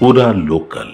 పూరా local.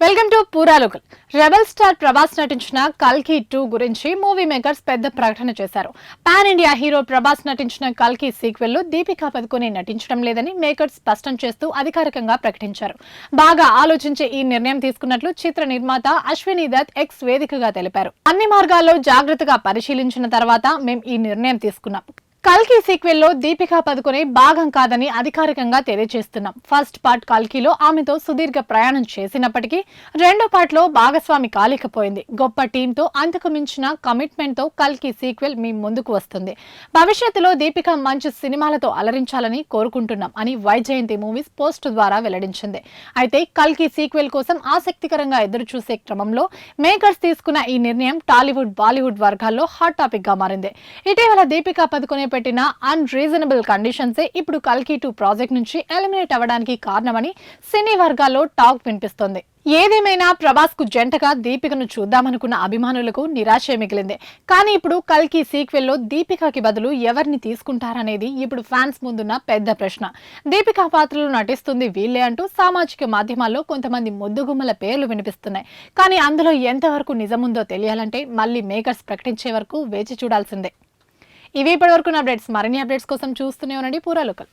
Welcome to పూరా local. Rebel star Prabhas నటించిన కల్కి 2 గురించి మూవీ మేకర్స్ పెద్ద ప్రకటన చేశారు. పాన్ ఇండియా హీరో ప్రభాస్ నటించిన కల్కి సీక్వెల్ లో దీపికా పదుకొనే నటించడం లేదని మేకర్స్ స్పష్టం చేస్తూ అధికారికంగా ప్రకటించారు. బాగా ఆలోచించి ఈ నిర్ణయం తీసుకున్నట్లు చిత్ర నిర్మాత అశ్విని దత్ ఎక్స్ వేదికగా తెలిపారు. అన్ని మార్గాల్లో జాగ్రత్తగా పరిశీలించిన తర్వాత మేం ఈ నిర్ణయం తీసుకున్నాం. కల్కి సీక్వెల్ లో దీపికా పదుకొనే భాగం కాదని అధికారికంగా తెలియజేస్తున్నాం. ఫస్ట్ పార్ట్ కల్కిలో ఆమెతో సుదీర్ఘ ప్రయాణం చేసినప్పటికీ రెండో పార్ట్ లో భాగస్వామి కాలేకపోయింది. గొప్ప టీంతో అంతకు మించిన కమిట్మెంట్ తో కల్కి సీక్వెల్ మీ ముందుకు వస్తుంది. భవిష్యత్తులో దీపిక మంచి సినిమాలతో అలరించాలని కోరుకుంటున్నాం అని వైజయంతి మూవీస్ పోస్ట్ ద్వారా వెల్లడించింది. అయితే కల్కి సీక్వెల్ కోసం ఆసక్తికరంగా ఎదురు చూసే క్రమంలో మేకర్స్ తీసుకున్న ఈ నిర్ణయం టాలీవుడ్ బాలీవుడ్ వర్గాల్లో హాట్ టాపిక్ గా మారింది. ఇటీవల దీపికా పదుకొనే పెట్టిన అన్రీజనబుల్ కండిషన్సే ఇప్పుడు కల్కి 2 ప్రాజెక్ట్ నుంచి ఎలిమినేట్ అవ్వడానికి కారణమని సినీ వర్గాల్లో టాక్ వినిపిస్తోంది. ఏదేమైనా ప్రభాస్ కు జంటగా దీపికను చూద్దామనుకున్న అభిమానులకు నిరాశే మిగిలింది. కానీ ఇప్పుడు కల్కి సీక్వెల్ లో దీపికాకి బదులు ఎవరిని తీసుకుంటారనేది ఇప్పుడు ఫ్యాన్స్ ముందున్న పెద్ద ప్రశ్న. దీపికా పాత్రలో నటిస్తుంది వీళ్ళే అంటూ సామాజిక మాధ్యమాల్లో కొంతమంది ముద్దుగుమ్మల పేర్లు వినిపిస్తున్నాయి. కానీ అందులో ఎంతవరకు నిజముందో తెలియాలంటే మళ్ళీ మేకర్స్ ప్రకటించే వరకు వేచి చూడాల్సిందే. ఇవి ఇప్పటివరకు అప్డేట్స్. మరిన్ని అప్డేట్స్ కోసం చూస్తూనే ఉండండి పూరా లోకల్.